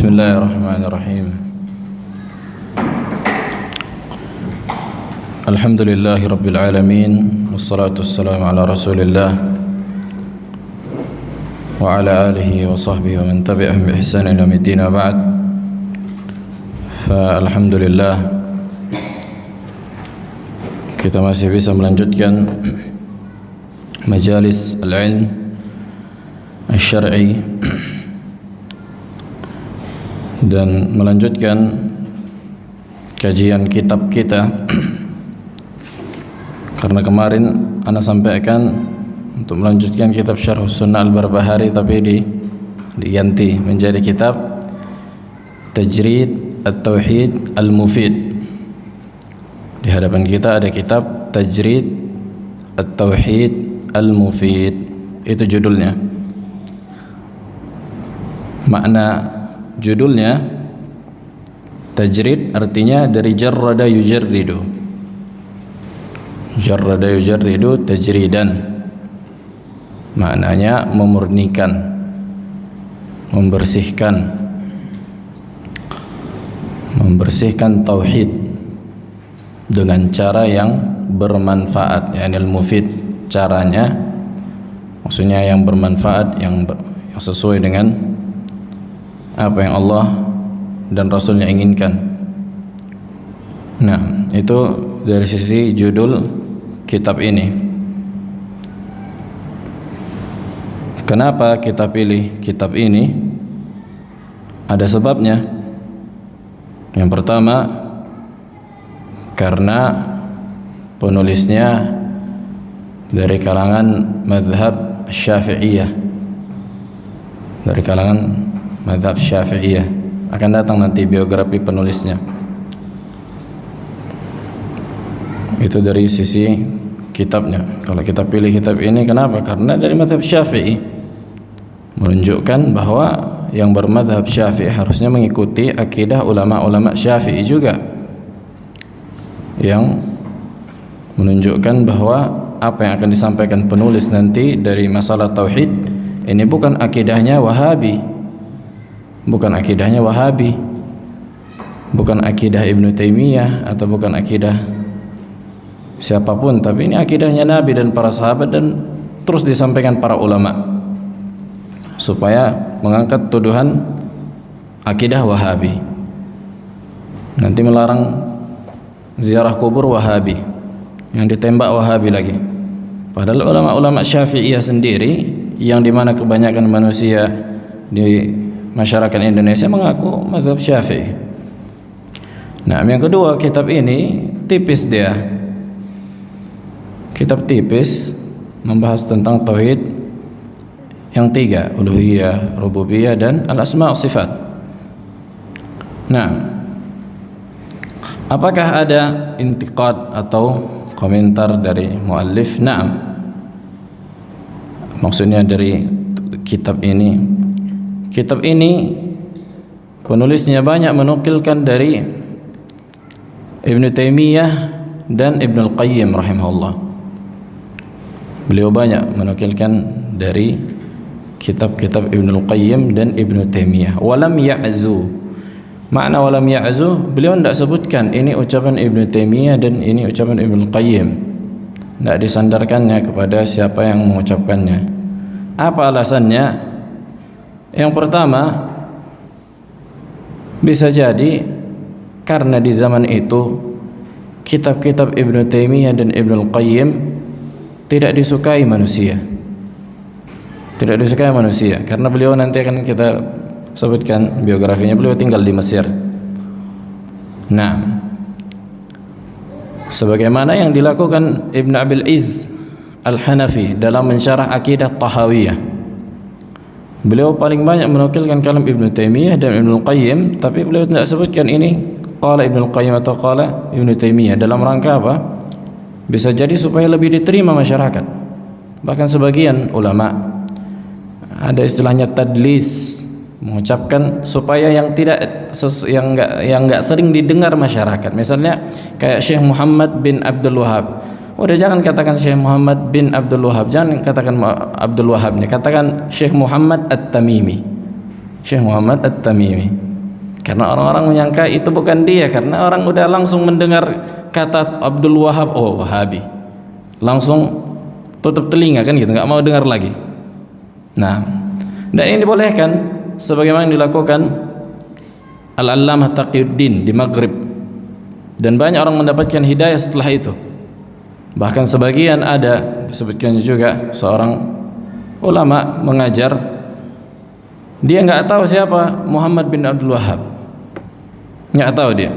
Bismillahirrahmanirrahim. Alhamdulillahi rabbil alamin, wassalatu wassalamu ala rasulillah wa ala alihi wa sahbihi wa man tabi'ahum bi ihsanin ila yaumid din, wa ba'd. Fa alhamdulillah, kita masih bisa melanjutkan majalis al-ilm asy-syar'i dan melanjutkan kajian kitab kita, karena kemarin ana sampaikan untuk melanjutkan kitab Syarh Sunnah Al-Barbahari, tapi diganti menjadi kitab Tajrid At-Tauhid Al-Mufid. Di hadapan kita ada kitab Tajrid At-Tauhid Al-Mufid, itu judulnya. Makna judulnya tajrid artinya dari jarrada yujarridu. Jarrada yujarridu tajridan, maknanya memurnikan, membersihkan tauhid dengan cara yang bermanfaat, yakni al-mufid. Caranya maksudnya yang bermanfaat, yang sesuai dengan apa yang Allah dan Rasulnya inginkan. Nah, itu dari sisi judul kitab ini. Kenapa kita pilih kitab ini? Ada sebabnya. Yang pertama, karena penulisnya dari kalangan mazhab Syafi'iyah, dari kalangan mazhab Syafi'iyah. Akan datang nanti biografi penulisnya. Itu dari sisi kitabnya. Kalau kita pilih kitab ini, kenapa? Karena dari mazhab Syafi'i, menunjukkan bahwa yang bermazhab Syafi'i harusnya mengikuti akidah ulama-ulama Syafi'i juga, yang menunjukkan bahwa apa yang akan disampaikan penulis nanti dari masalah tauhid ini bukan akidahnya Wahabi, bukan akidahnya Wahabi, bukan akidah Ibnu Taimiyah, atau bukan akidah siapapun, tapi ini akidahnya Nabi dan para sahabat, dan terus disampaikan para ulama supaya mengangkat tuduhan akidah Wahabi. Nanti melarang ziarah kubur Wahabi, yang ditembak Wahabi lagi. Padahal ulama-ulama Syafi'iyah sendiri, yang dimana kebanyakan manusia di masyarakat Indonesia mengaku mazhab Syafi'i. Nah, yang kedua, kitab ini tipis dia. Kitab tipis, membahas tentang tauhid yang tiga, uluhiyah, rububiyah, dan al-asma' wa sifat. Nah, apakah ada intiqad atau komentar dari muallif? Naam. Maksudnya dari kitab ini, penulisnya banyak menukilkan dari Ibnu Taimiyah dan Ibnu Al-Qayyim rahimahullah. Beliau banyak menukilkan dari kitab-kitab Ibnu Al-Qayyim dan Ibnu Taimiyah. Walam ya'zu. Makna walam ya'zu, beliau tidak sebutkan ini ucapan Ibnu Taimiyah dan ini ucapan Ibnu Al-Qayyim. Tidak disandarkannya kepada siapa yang mengucapkannya. Apa alasannya? Yang pertama, bisa jadi karena di zaman itu kitab-kitab Ibnu Taimiyah dan Ibnu Al-Qayyim tidak disukai manusia. Tidak disukai manusia, karena beliau nanti akan kita sebutkan biografinya, beliau tinggal di Mesir. Nah, sebagaimana yang dilakukan Ibn Abil Izz Al-Hanafi dalam mensyarah akidah Tahawiyah. Beliau paling banyak menukilkan kalam Ibnu Taimiyah dan Ibnu Qayyim, tapi beliau tidak sebutkan ini qala Ibnu Qayyim atau qala Ibnu Taimiyah. Dalam rangka apa? Bisa jadi supaya lebih diterima masyarakat. Bahkan sebagian ulama ada istilahnya tadlis, mengucapkan supaya yang enggak sering didengar masyarakat. Misalnya kayak Syekh Muhammad bin Abdul Wahab. Udah, jangan katakan Syekh Muhammad bin Abdul Wahab, jangan katakan Abdul Wahab, katakan Syekh Muhammad At-Tamimi. Syekh Muhammad At-Tamimi. Karena orang-orang menyangka itu bukan dia, karena orang udah langsung mendengar kata Abdul Wahab, oh Wahabi, langsung tutup telinga kan gitu, nggak mau dengar lagi. Nah, dan ini dibolehkan sebagaimana yang dilakukan Al-Allamah Taqiyuddin di Maghrib, dan banyak orang mendapatkan hidayah setelah itu. Bahkan sebagian ada disebutkan juga seorang ulama mengajar, dia nggak tahu siapa Muhammad bin Abdul Wahab, nggak tahu dia.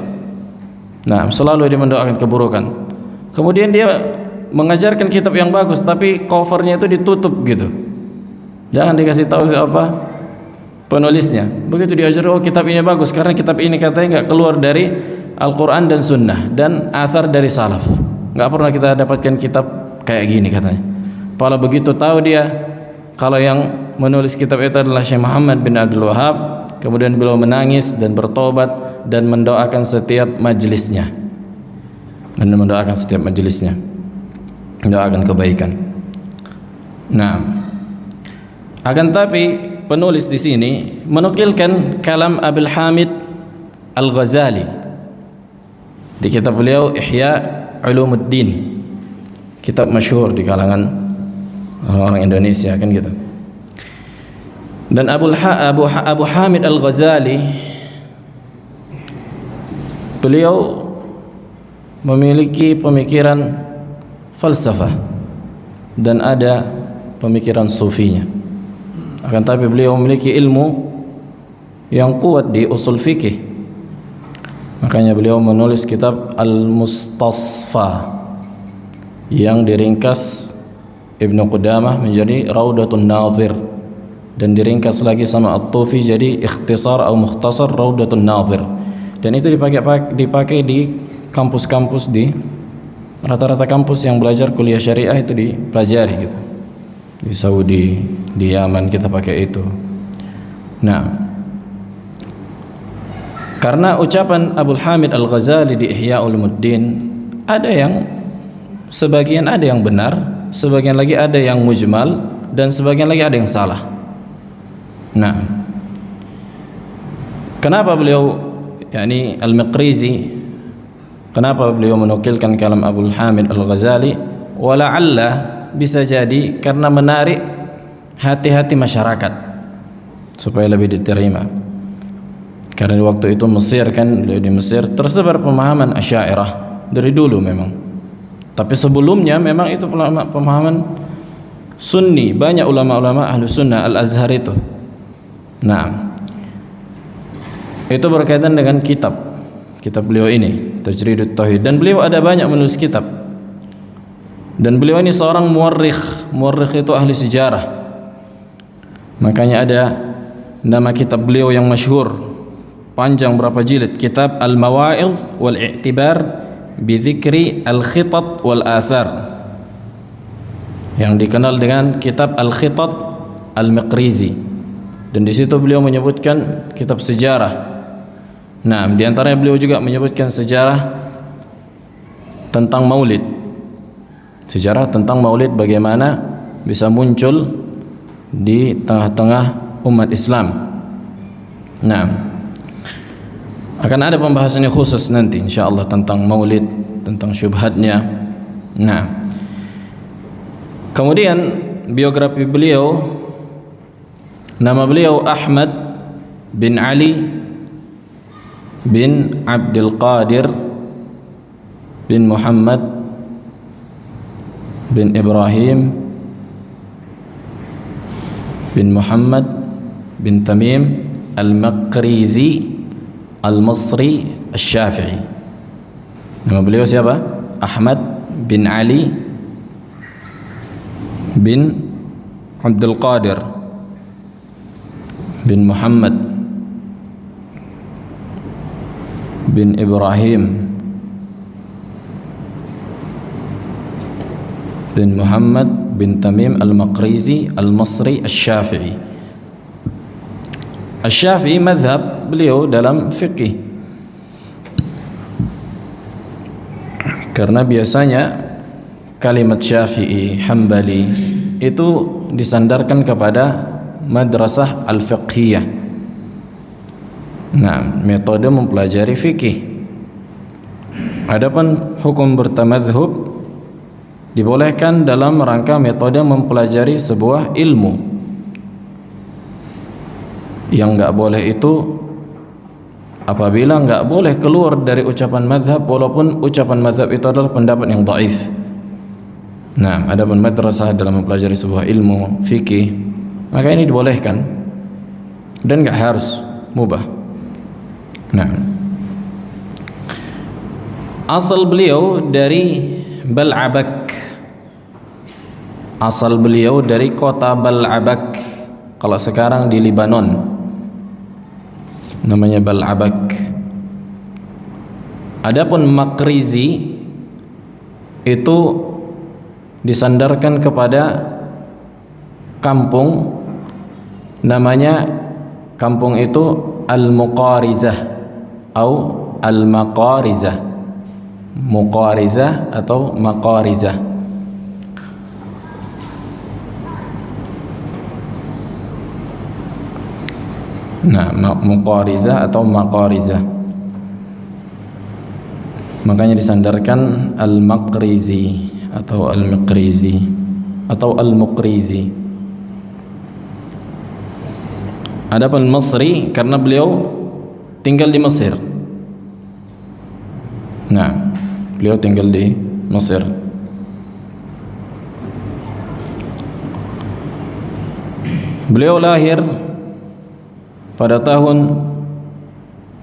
Nah, selalu dia mendoakan keburukan. Kemudian dia mengajarkan kitab yang bagus, tapi covernya itu ditutup gitu, jangan dikasih tahu siapa penulisnya. Begitu diajar, oh kitab ini bagus karena kitab ini katanya nggak keluar dari Al-Quran dan Sunnah dan asar dari salaf. Nggak pernah kita dapatkan kitab kayak gini katanya. Padahal begitu tahu dia kalau yang menulis kitab itu adalah Syekh Muhammad bin Abdul Wahab, kemudian beliau menangis dan bertobat dan mendoakan setiap majelisnya, mendoakan kebaikan. Nah, akan tapi penulis di sini menukilkan kalam Abil Hamid Al-Ghazali di kitab beliau Ihya Ulumuddin, kitab masyhur di kalangan orang Indonesia kan gitu. Dan Abu Hamid Al-Ghazali beliau memiliki pemikiran falsafah dan ada pemikiran sufinya. Akan tapi beliau memiliki ilmu yang kuat di usul fikih. Makanya beliau menulis kitab Al-Mustasfa yang diringkas Ibnu Qudamah menjadi Raudatun Nadhir, dan diringkas lagi sama At-Tufi jadi Ikhtisar atau Mukhtasar Raudatun Nadhir. Dan itu dipakai di kampus-kampus, di rata-rata kampus yang belajar kuliah syariah itu dipelajari gitu. Di Saudi, di Yaman kita pakai itu. Nah, karena ucapan Abu Hamid Al-Ghazali di Ihya Ulumuddin ada yang sebagian ada yang benar, sebagian lagi ada yang mujmal, dan sebagian lagi ada yang salah. Nah, kenapa beliau yakni Al-Miqrizi, kenapa beliau menukilkan kalam Abu Hamid Al-Ghazali? Wala'alla bisa jadi karena menarik hati-hati masyarakat supaya lebih diterima. Karena di waktu itu Mesir kan, di Mesir tersebar pemahaman Asy'ariyah dari dulu memang. Tapi sebelumnya memang itu pemahaman Sunni, banyak ulama-ulama ahlu sunnah Al-Azhar itu. Nah, itu berkaitan dengan kitab beliau ini Tajridut Tauhid, dan beliau ada banyak menulis kitab. Dan beliau ini seorang muwarrikh itu ahli sejarah. Makanya ada nama kitab beliau yang masyhur, panjang berapa jilid, kitab Al-Mawa'idh wal I'tibar bi Dzikri Al-Khitat wal Athar, yang dikenal dengan kitab Al-Khitat Al-Miqrizi. Dan di situ beliau menyebutkan kitab sejarah. Nah, di antaranya beliau juga menyebutkan sejarah tentang Maulid. Sejarah tentang Maulid, bagaimana bisa muncul di tengah-tengah umat Islam. Nah, akan ada pembahasannya khusus nanti insyaallah tentang Maulid, tentang syubhatnya. Nah, kemudian biografi beliau, nama beliau Ahmad bin Ali bin Abdul Qadir bin Muhammad bin Ibrahim bin Muhammad bin Tamim Al-Maqrizi Al-Masri Al-Syafi'i. Nama beliau siapa? Ahmad bin Ali bin Abdul Qadir bin Muhammad bin Ibrahim bin Muhammad bin Tamim Al-Maqrizi Al-Masri Al-Syafi'i. Al-Syafi'i madhab beliau dalam fiqih, karena biasanya kalimat Syafi'i, Hambali itu disandarkan kepada madrasah al-fiqhiyah. Nah, metode mempelajari fikih. Adapun hukum bertamadzhub dibolehkan dalam rangka metode mempelajari sebuah ilmu. Yang enggak boleh itu apabila enggak boleh keluar dari ucapan mazhab, walaupun ucapan mazhab itu adalah pendapat yang dhaif. Nah, adapun madrasah dalam mempelajari sebuah ilmu fikih, maka ini dibolehkan dan enggak harus, mubah. Nah, asal beliau dari Bal'abak. Asal beliau dari kota Bal'abak. Kalau sekarang di Libanon namanya Bal'abak. Adapun Maqrizi itu disandarkan kepada kampung, namanya kampung itu Al-Muqarizah atau Al-Maqarizah. Muqarizah atau Maqarizah. Nah, Muqarizah atau Maqarizah, makanya disandarkan Al-Maqrizi atau Al-Maqrizi atau Al-Muqrizi. Adapun Masri karena beliau tinggal di Mesir. Nah, beliau tinggal di Mesir. Beliau lahir pada tahun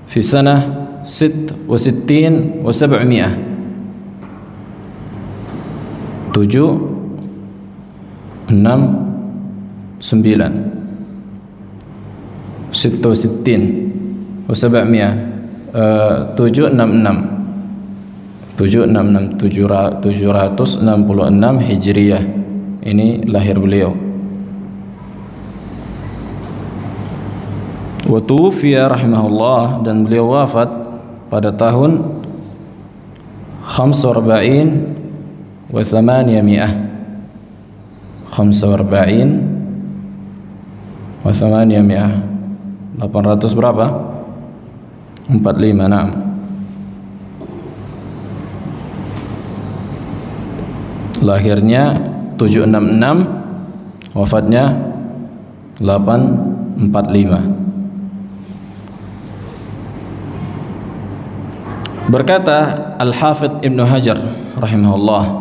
fi sanah 66 wa 700, 7, 6, 9, 66 wa 700, 766 Hijriyah. Ini lahir beliau. Wa tuwfiya rahimahullah, dan beliau wafat pada tahun 45 wa 800. 45 wa 800. 800 berapa? 45. Nah, lahirnya 766, wafatnya 845. Berkata Al-Hafidh Ibnu Hajar rahimahullah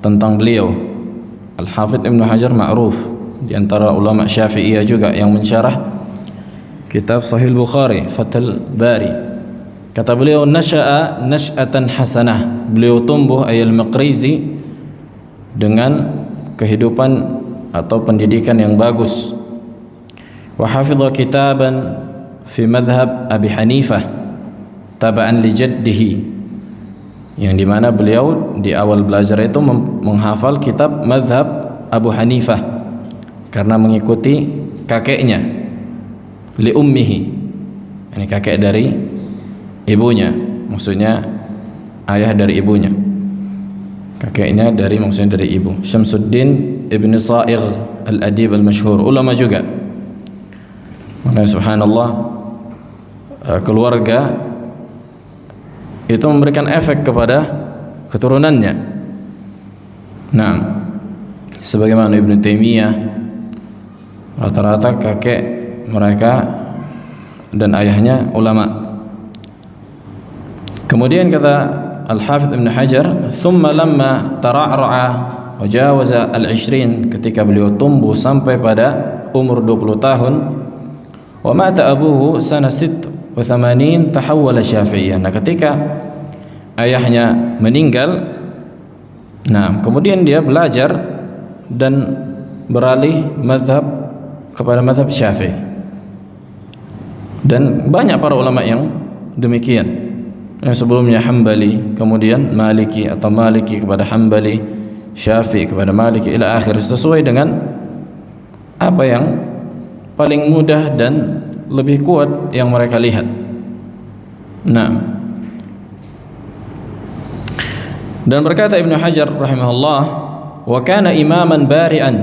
tentang beliau. Al-Hafidh Ibnu Hajar ma'ruf di antara ulama Syafi'iyah juga yang mensyarah kitab Sahih Bukhari, Fathul Bari. Kata beliau, nasya'a nash'atan hasanah. Beliau tumbuh ayal Maqrizi dengan kehidupan atau pendidikan yang bagus. Wa hafidha kitaban fi madhhab Abi Hanifah taba'an li jaddihi, yang dimana beliau di awal belajar itu menghafal kitab mazhab Abu Hanifah karena mengikuti kakeknya, li ummihi, ini kakek dari ibunya, maksudnya ayah dari ibunya, kakeknya dari maksudnya dari ibu. Syamsuddin Ibn Sa'igh Al-Adib Al-Masyhur, ulama juga. Makanya subhanallah, keluarga itu memberikan efek kepada keturunannya. Nah, sebagaimana Ibnu Taimiyah, rata-rata kakek mereka dan ayahnya ulama. Kemudian kata Al-Hafidh Ibnu Hajar, "Tsumma lamma tara'ra'a wa jawaza al-20", ketika beliau tumbuh sampai pada umur 20 tahun, wa mata abuhu sana 86 tahawwala Syafi'iyyan. Nah, ketika ayahnya meninggal, nah kemudian dia belajar dan beralih mazhab kepada mazhab Syafi'i. Dan banyak para ulama yang demikian. Yang sebelumnya Hambali, kemudian Maliki atau Maliki kepada Hambali, Syafi'i kepada Maliki ila akhir, sesuai dengan apa yang paling mudah dan lebih kuat yang mereka lihat. Nah, dan berkata Ibnu Hajar rahimahullah, wa kana imaman bari'an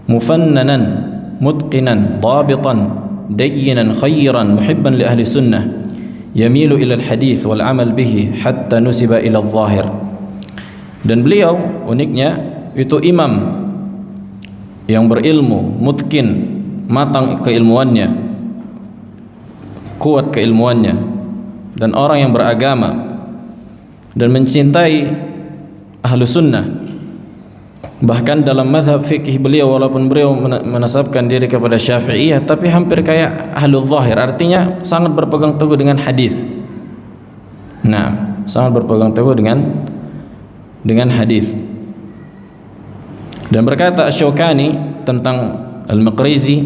mufannanan mutqinan dhabitan dayyinan khayran muhibban li ahli sunnah yamilu ila al-hadith wal amal bihi hatta nusiba ila al-zahir. Dan beliau uniknya itu imam yang berilmu, mutkin, matang keilmuannya, kuat keilmuannya, dan orang yang beragama dan mencintai ahlu sunnah. Bahkan dalam mazhab fikih beliau, walaupun beliau menasabkan diri kepada Syafi'iyah, tapi hampir kayak ahlu zahir, artinya sangat berpegang teguh dengan hadis. Nah, sangat berpegang teguh dengan hadis. Dan berkata Asy-Syaukani tentang Al-Maqrizi,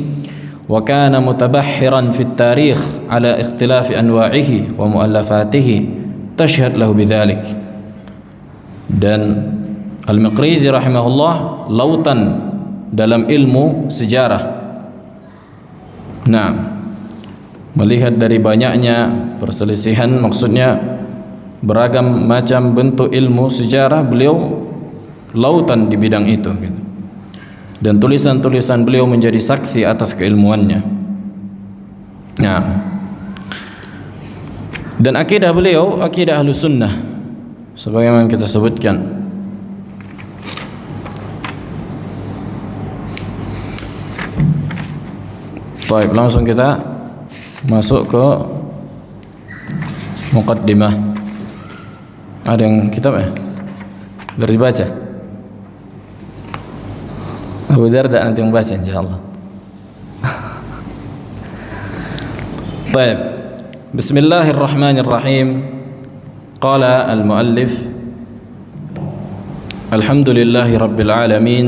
wa kana mutabahhiran fi at-tarikh ala ikhtilafi anwa'ihi wa mu'allafatihi tashhad lahu bidzalik. Dan Al-Maqrizi rahimahullah lautan dalam ilmu sejarah. Nah, melihat dari banyaknya perselisihan, maksudnya beragam macam bentuk ilmu sejarah, beliau lautan di bidang itu gitu. Dan tulisan-tulisan beliau menjadi saksi atas keilmuannya. Nah, dan akidah beliau akidah Ahlus Sunnah sebagaimana kita sebutkan. Baik, langsung kita masuk ke muqaddimah. Ada yang kitab ya? Biar dibaca. Abu Darda nanti membaca insyaallah. Baik. Bismillahirrahmanirrahim. Qala al-muallif alhamdulillahi rabbil alamin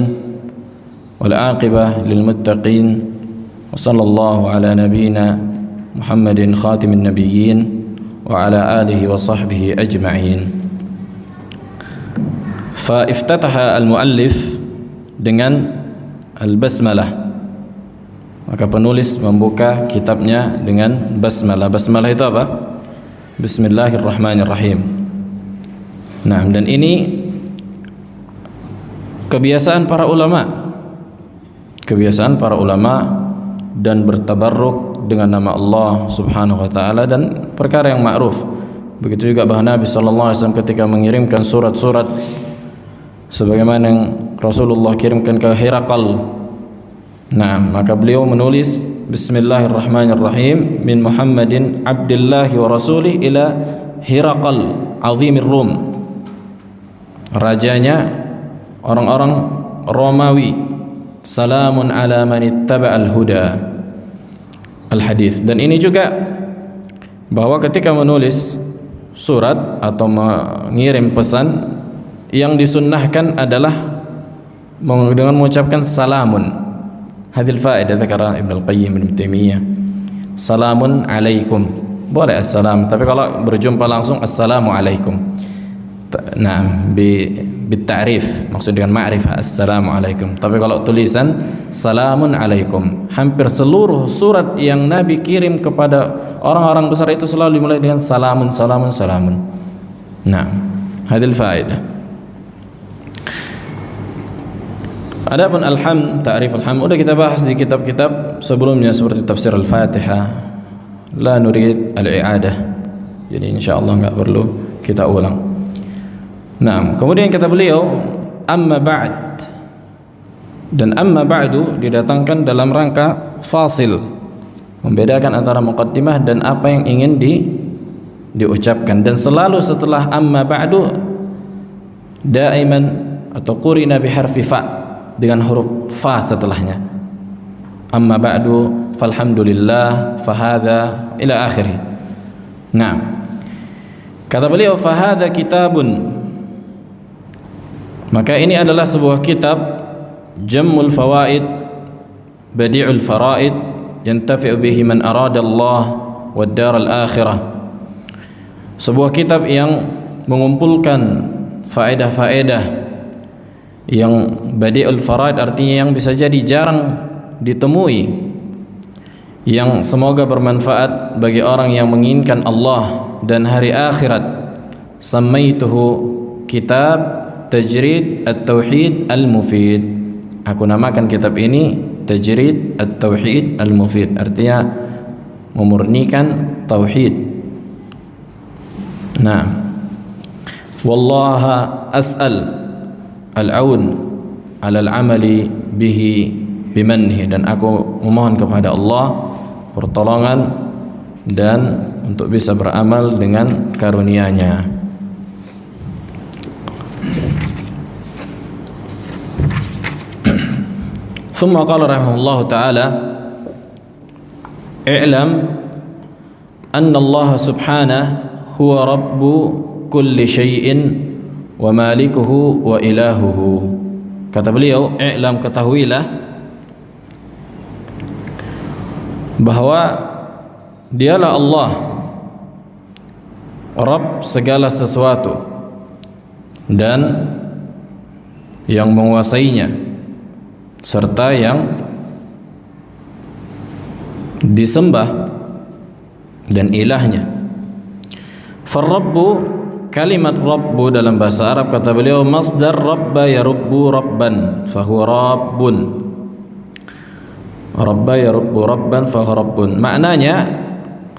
wal aqibah lil muttaqin wa sallallahu ala nabiyyina Muhammadin khatimin nabiyyin wa ala alihi wa sahbihi ajma'in. Fa iftataha al-muallif dengan al-basmalah. Maka penulis membuka kitabnya dengan basmalah. Basmalah itu apa? Bismillahirrahmanirrahim. Nah, dan ini kebiasaan para ulama. Kebiasaan para ulama dan bertabarruk dengan nama Allah Subhanahu wa taala dan perkara yang ma'ruf. Begitu juga bahwa Nabi sallallahu alaihi wasallam ketika mengirimkan surat-surat sebagaimana yang Rasulullah kirimkan ke Hiraqal. Nah, maka beliau menulis Bismillahirrahmanirrahim min Muhammadin Abdillahi wa Rasulih ila Hiraqal azimir Rum, rajanya orang-orang Romawi. Salamun ala man ittaba'al huda. Al-hadis. Dan ini juga bahwa ketika menulis surat atau mengirim pesan, yang disunnahkan adalah dengan mengucapkan salamun. Hadil faedah dzakara Ibnu Al-Qayyim Ibnu Taimiyah. Salamun alaikum. Boleh assalam, tapi kalau berjumpa langsung assalamu alaikum. Nah, bitarif, maksud dengan ma'rifah assalamu alaikum. Tapi kalau tulisan salamun alaikum. Hampir seluruh surat yang Nabi kirim kepada orang-orang besar itu selalu dimulai dengan salamun, salamun, salamun. Nah, hadil faedah. Adapun alhamd, ta'rif alhamd, udah kita bahas di kitab-kitab sebelumnya seperti tafsir al-Fatihah. La nurid al-i'adah. Jadi insyaallah enggak perlu kita ulang. Nah, kemudian kata beliau amma ba'd. Dan amma ba'du didatangkan dalam rangka fasil, membedakan antara muqaddimah dan apa yang ingin diucapkan. Dan selalu setelah amma ba'du daiman atau qurina biharfi fa, dengan huruf fa setelahnya. Amma ba'du falhamdulillah fahadha ila akhirih. Nah, kata beliau fahadha kitabun, maka ini adalah sebuah kitab jammul fawaid badi'ul faraid yantafi'u bihi man arada Allah wad dar al akhirah. Sebuah kitab yang mengumpulkan faedah-faedah yang badi'ul faraid, artinya yang bisa jadi jarang ditemui, yang semoga bermanfaat bagi orang yang menginginkan Allah dan hari akhirat. Samaituhu kitab tajrid at-tauhid al-mufid. Aku namakan kitab ini tajrid at-tauhid al-mufid, artinya memurnikan tauhid. Nah, wallaha as'al al-aun 'ala al-amali bihi bimanhi, dan aku memohon kepada Allah pertolongan dan untuk bisa beramal dengan karunia-Nya. ثم قال رحمه الله تعالى اعلم أن الله سبحانه هو رب كل شيء ومالكه وإلهه. Kata beliau, i'lam, ketahuilah bahwa dialah Allah Rabb segala sesuatu dan yang menguasainya serta yang disembah dan ilahnya. Farrabbu, kalimat rabbu dalam bahasa Arab, kata beliau, masdar rabba yarubbu rabban fahuwa rabbun. Rabba yarubbu rabban fahuwa rabbun, maknanya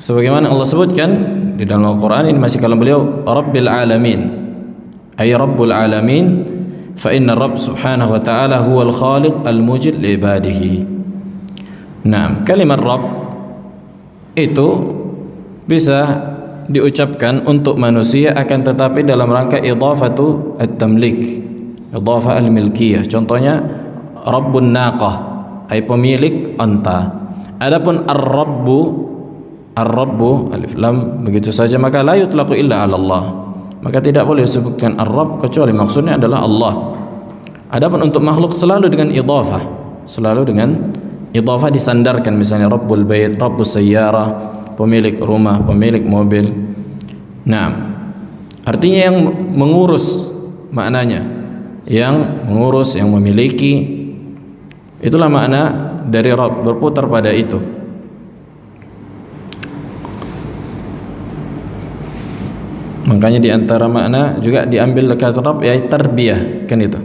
sebagaimana Allah sebutkan di dalam Al-Quran. Ini masih kalam beliau, Rabbil alamin, ay Rabbul alamin, fa inna Rabb subhanahu wa ta'ala huwal khaliq al-mujid li ibadihi. Nah, kalimat Rabb itu bisa diucapkan untuk manusia, akan tetapi dalam rangka idhafatu at-tamlik, idhafah al-milkiyah. Contohnya Rabbun naqah, ay pemilik unta. Adapun ar-rabbu, ar-rabbu alif lam begitu saja, maka la yutlaqu illa 'ala Allah, maka tidak boleh disebutkan ar-rabb kecuali maksudnya adalah Allah. Adapun untuk makhluk selalu dengan idhafah, selalu dengan idhafah disandarkan, misalnya Rabbul bait, Rabbus sayyarah, pemilik rumah, pemilik mobil. Nah, artinya yang mengurus, maknanya yang mengurus, yang memiliki, itulah makna dari Rabb, berputar pada itu. Makanya di antara makna juga diambil kata Rabb, yaitu tarbiyah, kan itu.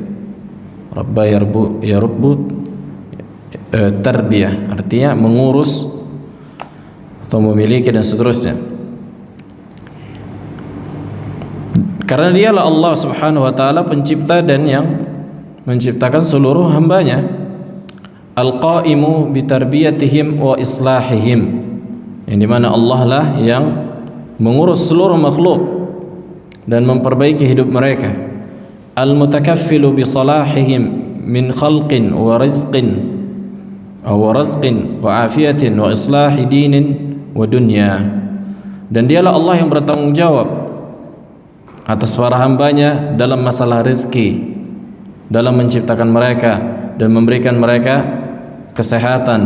Rabba yarubbu tarbiyah, artinya mengurus atau memiliki dan seterusnya. Karena dialah Allah subhanahu wa ta'ala pencipta dan yang menciptakan seluruh hambanya. Al-qa'imu bitarbiyatihim wa islahihim, yang dimana Allah lah yang mengurus seluruh makhluk dan memperbaiki hidup mereka. Al-mutakaffilu bi salahihim min khalqin wa rizqin wa razqin wa afiyatin wa islahi dinin wa dunya. Dan dialah Allah yang bertanggung jawab atas para hambanya dalam masalah rezeki, dalam menciptakan mereka dan memberikan mereka kesehatan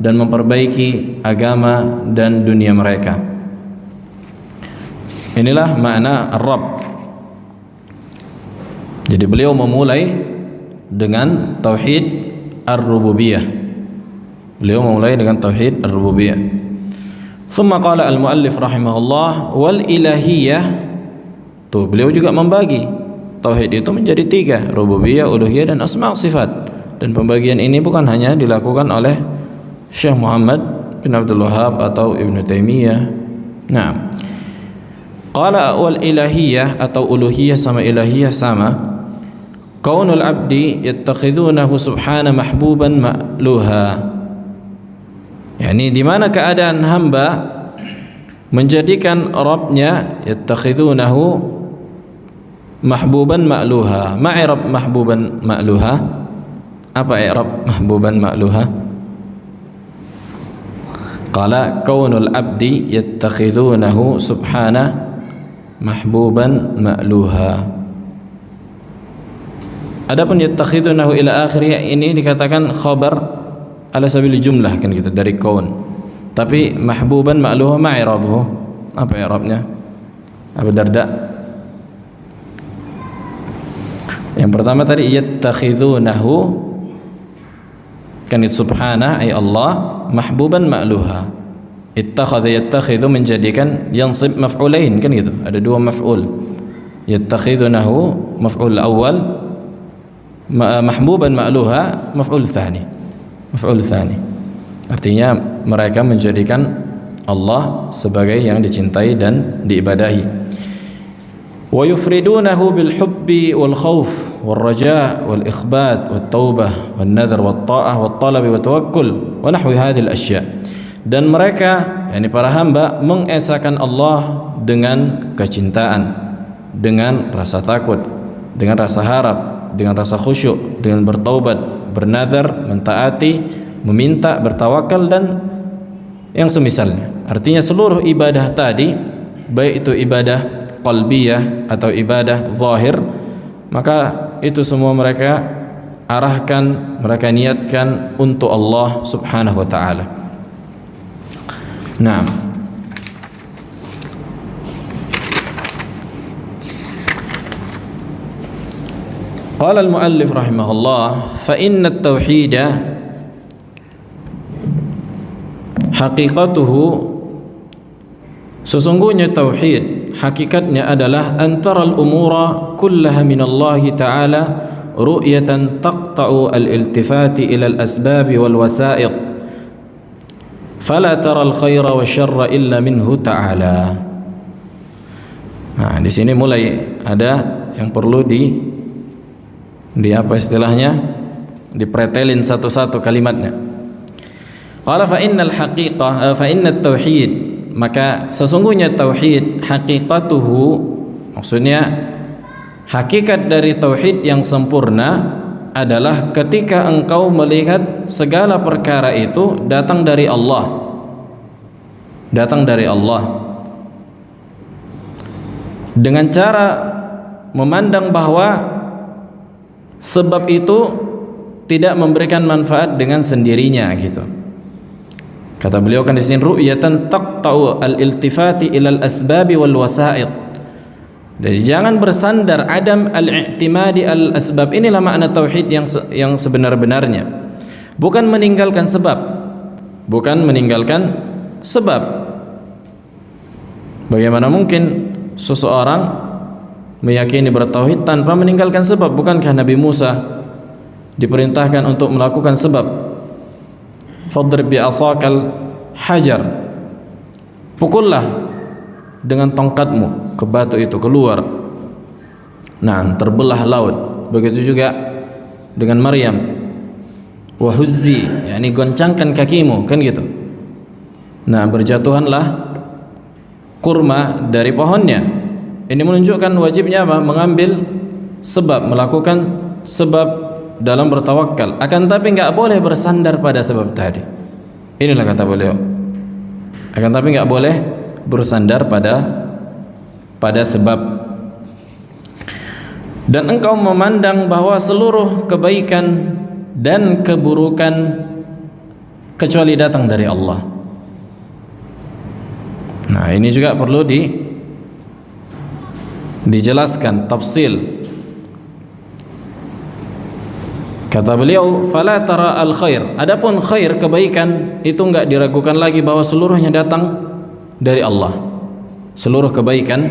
dan memperbaiki agama dan dunia mereka. Inilah makna Ar-Rabb. Jadi beliau memulai dengan tauhid ar-rububiyah. Beliau memulai dengan tauhid ar-rububiyah. Thumma qala al-muallif rahimahullah wal ilahiyah. Tuh, beliau juga membagi tauhid itu menjadi 3, rububiyah, uluhiyah, dan asma' sifat. Dan pembagian ini bukan hanya dilakukan oleh Syekh Muhammad bin Abdul Wahhab atau Ibnu Taimiyah. Nah, qala wal ilahiyah atau uluhiyah sama ilahiyah sama. Kaunul abdi yattakhidunahu subhana mahbuban ma'luha, yakni di mana keadaan hamba menjadikan Rabbnya yattakhidunahu mahbuban ma'luha. Ma'irab mahbuban ma'luha, apa i'rab mahbuban ma'luha? Qala kaunul abdi yattakhidunahu subhana mahbuban ma'luha. Adapun yattakhidunahu ila akhirih, ini dikatakan khabar ala sabil jumlah, kan gitu, dari kaun. Tapi mahbuban ma'luha ma'irabuhu, apa i'rabnya? Abu Darda. Yang pertama tadi yattakhidunahu, kan itu subhana ay Allah, mahbuban ma'luha. Ittakhadha yattakhidhu menjadikan yansib maf'ulain, kan gitu, ada 2 maf'ul. Yattakhidunahu maf'ul awal, mahbuban ma'luha maf'ul tsani. maf'ul tsani. Artinya mereka menjadikan Allah sebagai yang dicintai dan diibadahi. Wa yufridunahu bil hubbi wal khauf wal raja wal ikhbat wat taubah wan nadhr wat ta'ah wat talab wat tawakkul wa nahwi hadhihi al asya'. Dan mereka, yakni para hamba, mengesahkan Allah dengan kecintaan, dengan rasa takut, dengan rasa harap, dengan rasa khusyuk, dengan bertaubat, bernazar, mentaati, meminta, bertawakal dan yang semisalnya. Artinya seluruh ibadah tadi, baik itu ibadah qalbiyah atau ibadah zahir, maka itu semua mereka arahkan, mereka niatkan untuk Allah Subhanahu wa taala. Naam. Qala al-muallif rahimahullah, fa inna at-tauhid haqiqatuhu, sesungguhnya tauhid hakikatnya adalah antaral umura kullaha min Allah Ta'ala ru'yatan taqta'u al-iltifati ila al-asbab wal wasa'id fala tara al-khaira wa syarra illa minhu ta'ala. Nah, di sini mulai ada yang perlu di apa istilahnya, dipretelin satu-satu kalimatnya. Qala fa innal haqiqah fa innat tauhid, maka sesungguhnya tauhid haqiqatuhu, maksudnya hakikat dari tauhid yang sempurna adalah ketika engkau melihat segala perkara itu datang dari Allah, datang dari Allah, dengan cara memandang bahwa sebab itu tidak memberikan manfaat dengan sendirinya gitu. Kata beliau kan di sini ru'yatan taqta'u al-iltifati ila al-asbab wal wasa'id. Jadi jangan bersandar, adam al-i'timadi al-asbab. Inilah makna tauhid yang sebenar-benarnya. Bukan meninggalkan sebab. Bukan meninggalkan sebab. Bagaimana mungkin seseorang meyakini bertauhid tanpa meninggalkan sebab? Bukankah Nabi Musa diperintahkan untuk melakukan sebab? Fadrib bi'asakal hajar, pukullah dengan tongkatmu ke batu itu, keluar. Nah, terbelah laut. Begitu juga dengan Maryam, wahuzzi, yakni goncangkan kakimu, kan gitu. Nah, berjatuhanlah kurma dari pohonnya. Ini menunjukkan wajibnya apa? Mengambil sebab, melakukan sebab dalam bertawakal. Akan tapi enggak boleh bersandar pada sebab tadi. Inilah kata beliau. Akan tapi enggak boleh bersandar pada sebab. Dan engkau memandang bahwa seluruh kebaikan dan keburukan kecuali datang dari Allah. Nah, ini juga perlu dijelaskan, tafsil. Kata beliau, fala tara al khair. Adapun khair, kebaikan, itu enggak diragukan lagi bahwa seluruhnya datang dari Allah. Seluruh kebaikan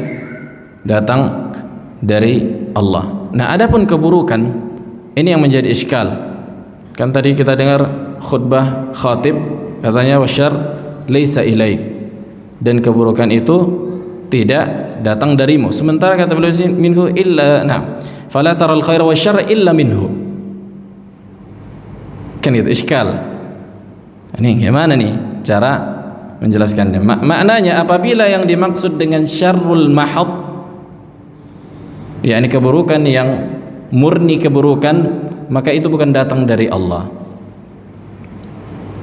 datang dari Allah. Nah, adapun keburukan, ini yang menjadi iskal. Kan tadi kita dengar khutbah khatib, katanya wasyarr laisa ilaik. Dan keburukan itu tidak datang darimu. Sementara kata beliau minhu illa, nah, fala tara al khair wasyarr illa minhu. Kan itu iskal. Ini gimana nih cara menjelaskannya? Maknanya apabila yang dimaksud dengan syarrul mahad, yakni keburukan yang murni keburukan, maka itu bukan datang dari Allah.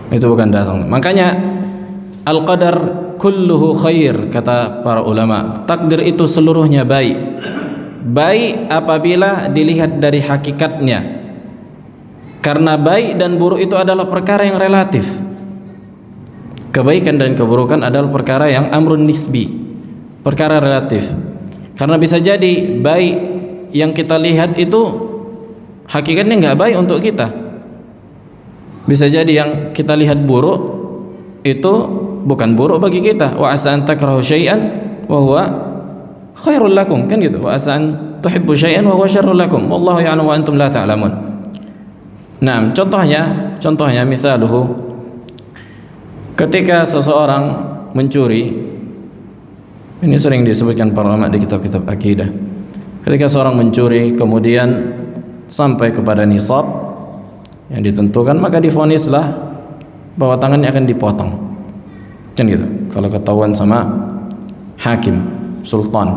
Itu bukan datang. Makanya al-qadar kulluhu khair, kata para ulama. Takdir itu seluruhnya baik. Baik apabila dilihat dari hakikatnya. Karena baik dan buruk itu adalah perkara yang relatif. Kebaikan dan keburukan adalah perkara yang amrun nisbi, perkara relatif. Karena bisa jadi baik yang kita lihat itu hakikatnya enggak baik untuk kita. Bisa jadi yang kita lihat buruk itu bukan buruk bagi kita. Wa asa an takrahu syai'an wa huwa khairul lakum, kan gitu. Wa asa an tuhibbu syai'an wa huwa syarrul lakum. Wallahu ya'lamu wa antum la ta'lamun. Nah, contohnya misaluhu, ketika seseorang mencuri, ini sering disebutkan para ulama di kitab-kitab akidah. Ketika seorang mencuri kemudian sampai kepada nisab yang ditentukan, maka divonislah bahwa tangannya akan dipotong. Kan gitu. Kalau ketahuan sama hakim, sultan.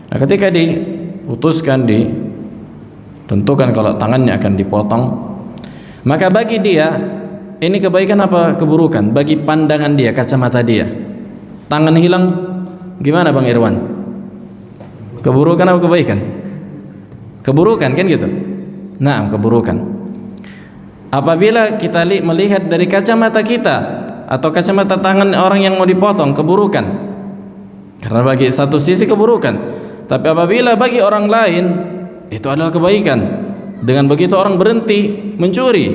Nah, ketika diputuskan, ditentukan kalau tangannya akan dipotong, maka bagi dia ini kebaikan apa keburukan? Bagi pandangan dia, kacamata dia, tangan hilang, gimana Bang Irwan? Keburukan apa kebaikan? Keburukan, kan gitu. Nah, keburukan. Apabila kita melihat dari kacamata kita atau kacamata tangan orang yang mau dipotong, keburukan. Karena bagi satu sisi keburukan. Tapi apabila bagi orang lain itu adalah kebaikan. Dengan begitu orang berhenti mencuri.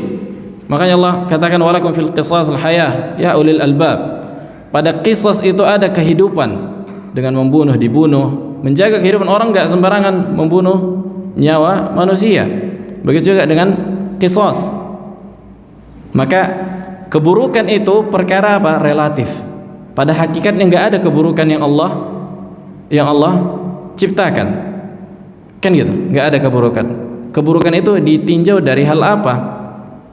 Makanya Allah katakan walakum fil qisasil hayah ya ulil albab. Pada qisas itu ada kehidupan. Dengan membunuh, dibunuh, menjaga kehidupan orang, enggak sembarangan membunuh nyawa manusia. Begitu juga dengan qisas. Maka keburukan itu perkara apa? Relatif. Pada hakikatnya enggak ada keburukan yang Allah ciptakan. Kan gitu, enggak ada keburukan. Keburukan itu ditinjau dari hal apa?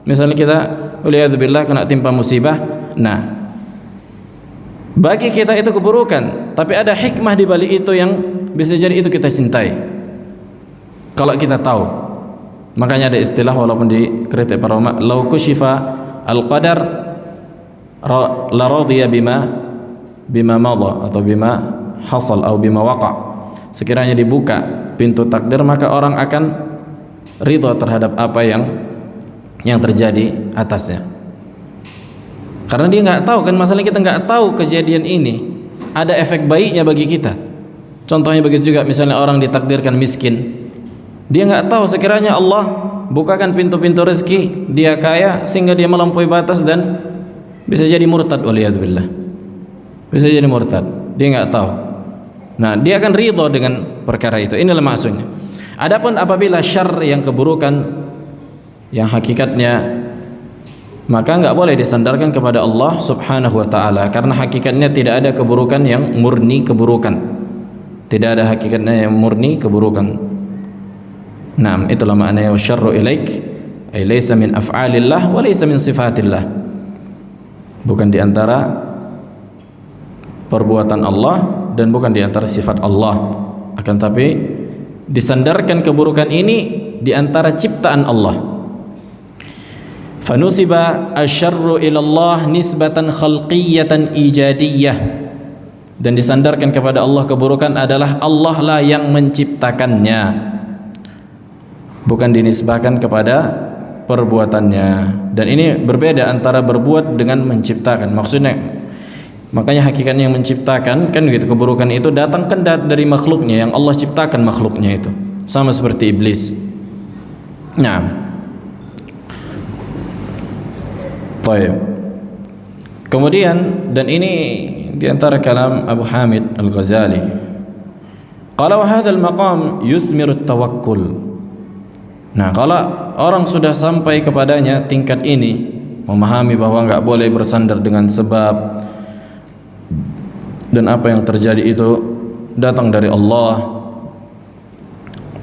Misalnya kita waliyadzubillah kena timpa musibah. Nah, bagi kita itu keburukan, tapi ada hikmah di balik itu yang bisa jadi itu kita cintai. Kalau kita tahu. Makanya ada istilah walaupun dikritik para ulama, lau kushifa al-qadar la radiya bima madha atau bima hasal atau bima waqa. Sekiranya dibuka pintu takdir, maka orang akan ridha terhadap apa yang terjadi atasnya. Karena dia nggak tahu, kan masalahnya kita nggak tahu kejadian ini ada efek baiknya bagi kita. Contohnya begitu juga, misalnya orang ditakdirkan miskin, dia nggak tahu sekiranya Allah bukakan pintu-pintu rezeki, dia kaya sehingga dia melampaui batas dan bisa jadi murtad, waliyadzubillah. Bisa jadi murtad, dia nggak tahu. Nah, dia akan ridha dengan perkara itu. Inilah maksudnya. Adapun apabila syarr, yang keburukan yang hakikatnya, maka enggak boleh disandarkan kepada Allah Subhanahu wa taala, karena hakikatnya tidak ada keburukan yang murni keburukan. Tidak ada hakikatnya yang murni keburukan. Naam, itulah maknanya wasyarru ilaik, ay laysa min af'alillah wa laysa min sifatillah. Bukan di antara perbuatan Allah dan bukan di antara sifat Allah. Akan tapi disandarkan keburukan ini di antara ciptaan Allah. Fanusiba asyarru ilallah nisbatan khalqiyatan ijadiyah, dan disandarkan kepada Allah keburukan adalah Allah lah yang menciptakannya, bukan dinisbahkan kepada perbuatannya. Dan ini berbeda antara berbuat dengan menciptakan. Maksudnya, makanya hakikatnya yang menciptakan kan gitu, keburukan itu datang kan dari makhluknya, yang Allah ciptakan makhluknya itu, sama seperti iblis. Nah, baik. Kemudian, dan ini di antara kalam Abu Hamid Al-Ghazali, qala wa hadzal maqam yuthmiru at-tawakkul. Nah, kalau orang sudah sampai kepadanya tingkat ini, memahami bahwa enggak boleh bersandar dengan sebab, dan apa yang terjadi itu datang dari Allah,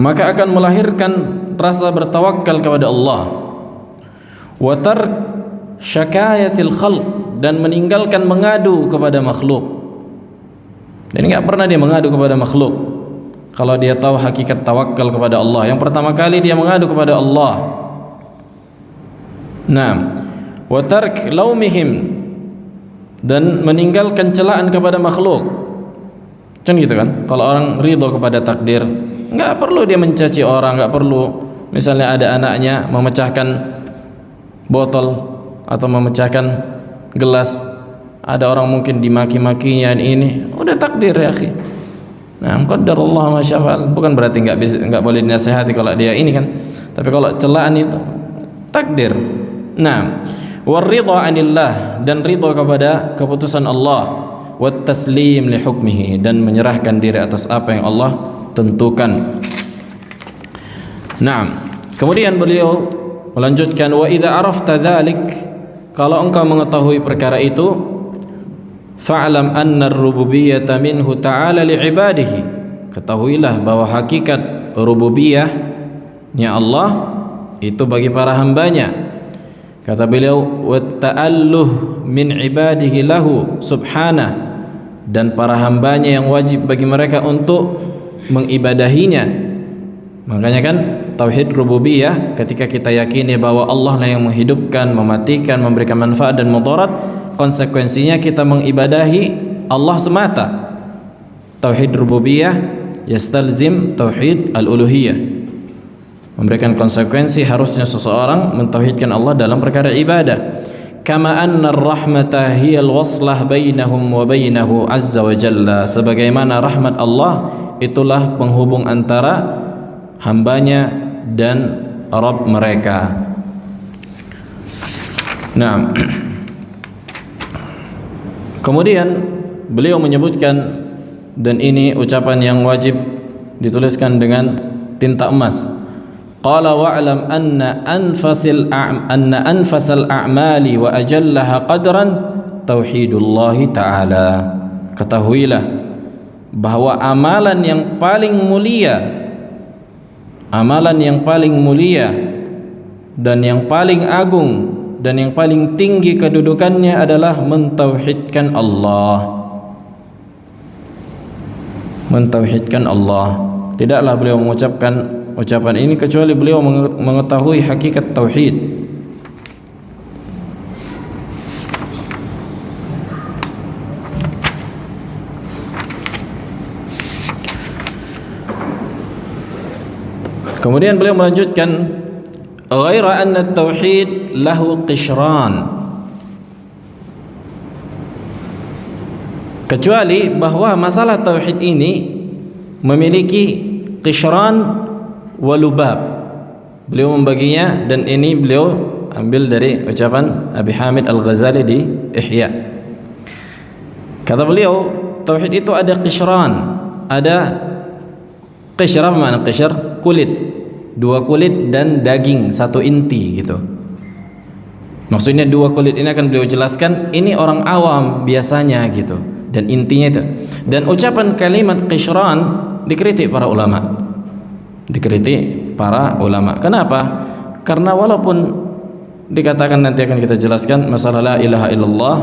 maka akan melahirkan rasa bertawakal kepada Allah. Wa tark syakayatil khalq, dan meninggalkan mengadu kepada makhluk. Dan enggak pernah dia mengadu kepada makhluk. Kalau dia tahu hakikat tawakal kepada Allah, yang pertama kali dia mengadu kepada Allah. Naam. Wa tark laumihim, dan meninggalkan celaan kepada makhluk. Kan gitu kan? Kalau orang ridho kepada takdir, enggak perlu dia mencaci orang, enggak perlu misalnya ada anaknya memecahkan botol atau memecahkan gelas, ada orang mungkin dimaki-makinya, ini udah takdir ya akhi. Nah, qaddarallahu ma syafa'al, bukan berarti enggak boleh dinasihati kalau dia ini kan, tapi kalau celaan itu takdir. Nah, waridha anillah, dan ridha kepada keputusan Allah, wat taslim li hukmihi, dan menyerahkan diri atas apa yang Allah tentukan. Nah, kemudian beliau melanjutkan, wa idza arafta dzalik, kalau engkau mengetahui perkara itu, fa'lam anna ar-rububiyyata minhu ta'ala li'ibadihi, ketahuilah bahwa hakikat rububiyahnya Allah itu bagi para hambanya. Kata beliau, wa ta'alluh min ibadihi lahu subhana, dan para hambanya yang wajib bagi mereka untuk mengibadahinya. Makanya kan tauhid rububiyah, ketika kita yakini bahwa Allah lah yang menghidupkan, mematikan, memberikan manfaat dan mudarat, konsekuensinya kita mengibadahi Allah semata. Tauhid rububiyah yastalzim tauhid al-uluhiyah, memberikan konsekuensi harusnya seseorang mentauhidkan Allah dalam perkara ibadah. Kama anna ar-rahmata hiya al-waslah bainahum wa bainahu azza wa jalla, sebagaimana rahmat Allah itulah penghubung antara hambanya dan Rabb mereka. Nah, kemudian beliau menyebutkan, dan ini ucapan yang wajib dituliskan dengan tinta emas. Qala wa'lam anna anfasal a'mali wa ajallaha qadran tauhidullah ta'ala. Ketahuilah bahwa amalan yang paling mulia dan yang paling agung dan yang paling tinggi kedudukannya adalah mentauhidkan Allah. Mentauhidkan Allah. Tidaklah beliau mengucapkan ucapan ini kecuali beliau mengetahui hakikat tauhid. Kemudian beliau melanjutkan, ghaira anna at-tauhid lahu qishran, kecuali bahwa masalah tauhid ini memiliki qishran wa lubab. Beliau membaginya, dan ini beliau ambil dari ucapan Abi Hamid Al-Ghazali di Ihya. Kata beliau, tauhid itu ada qishran, ada qishr. Apa makna qishr? Kulit. Dua kulit dan daging, satu inti gitu. Maksudnya dua kulit ini akan beliau jelaskan, ini orang awam biasanya gitu, dan intinya itu. Dan ucapan kalimat qishran dikritik para ulama. Kenapa? Karena walaupun dikatakan, nanti akan kita jelaskan masalah la ilaha illallah,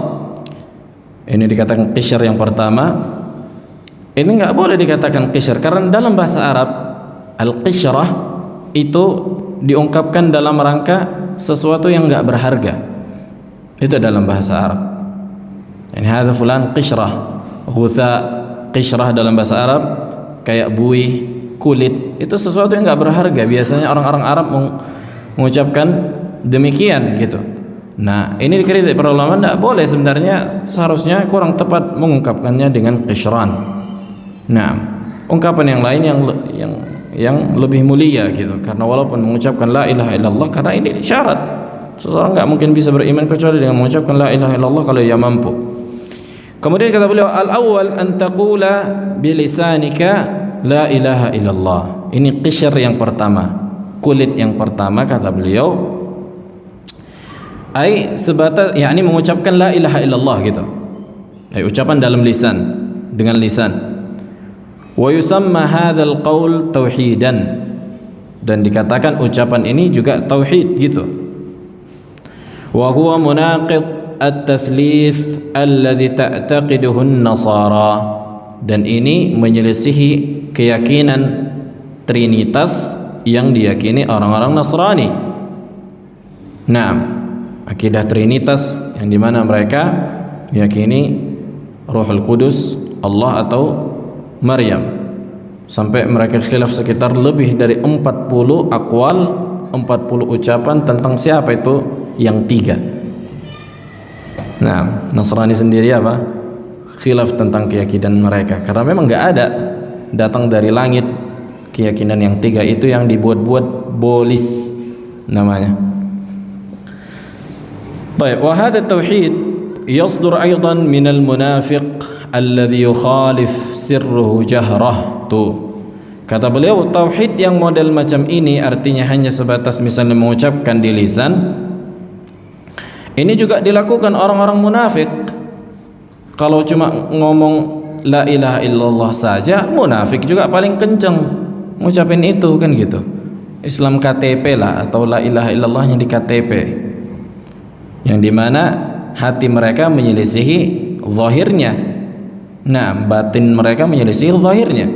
ini dikatakan qishr yang pertama, ini nggak boleh dikatakan qishr karena dalam bahasa Arab al-qishrah itu diungkapkan dalam rangka sesuatu yang enggak berharga. Itu dalam bahasa Arab. Ini hadza fulan qishrah, ghutha qishrah dalam bahasa Arab kayak buih, kulit, itu sesuatu yang enggak berharga. Biasanya orang-orang Arab mengucapkan demikian gitu. Nah, ini dikritik para ulama, enggak boleh, sebenarnya seharusnya kurang tepat mengungkapkannya dengan qishran. Nah, ungkapan yang lain yang lebih mulia gitu, karena walaupun mengucapkan la ilaha illallah, karena ini syarat seseorang nggak mungkin bisa beriman kecuali dengan mengucapkan la ilaha illallah kalau dia mampu. Kemudian kata beliau, al-awwal an taqula bilisanika la ilaha illallah. Ini qishr yang pertama, kulit yang pertama, kata beliau, ai sebatas yakni mengucapkan la ilaha illallah gitu, ucapan dalam lisan, dengan lisan. Wa yusamma hadzal qaul tauhidan, dan dikatakan ucapan ini juga tauhid gitu. Wa huwa munaqid at-tatslits alladhi ta'taqiduhu an-nasara, dan ini menyelisihi keyakinan trinitas yang diyakini orang-orang Nasrani. Nah, akidah trinitas yang dimana mereka meyakini Ruhul Qudus, Allah atau Maryam, sampai mereka khilaf sekitar lebih dari 40 aqwal, 40 ucapan tentang siapa itu yang tiga. Nah, Nasrani sendiri apa? Khilaf tentang keyakinan mereka, karena memang nggak ada datang dari langit keyakinan yang tiga itu, yang dibuat-buat bolis namanya. Baik, wa hadha tauhid yasdur aidan min al-munafiq alladhi yukhalif sirruhu jahrah. Tuh, Kata beliau, tauhid yang model macam ini artinya hanya sebatas misalnya mengucapkan di lisan. Ini juga dilakukan orang-orang munafik. Kalau cuma ngomong la ilaha illallah saja, munafik juga paling kenceng ngucapin itu kan gitu. Islam KTP lah, atau la ilaha illallahnya di KTP, yang dimana hati mereka menyelisihi zahirnya. Nah, batin mereka menyelisihi zahirnya.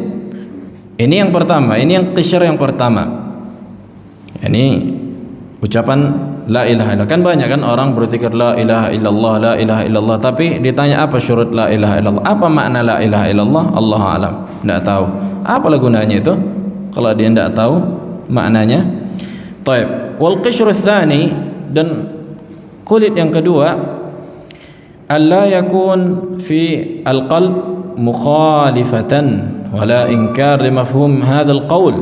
Ini yang pertama, ini yang qishr yang pertama. Ini ucapan la ilaha illallah. Kan banyak kan orang berzikir la ilaha illallah, la ilaha illallah, tapi ditanya apa syurut la ilaha illallah, apa makna la ilaha illallah, Allahu alam, tidak tahu. Apalah gunanya itu kalau dia tidak tahu maknanya. Taib. Wal qishr tsani, dan kulit yang kedua, alla yakun fi al-qalb mukhalifatan wala inkar li mafhum hadzal qaul.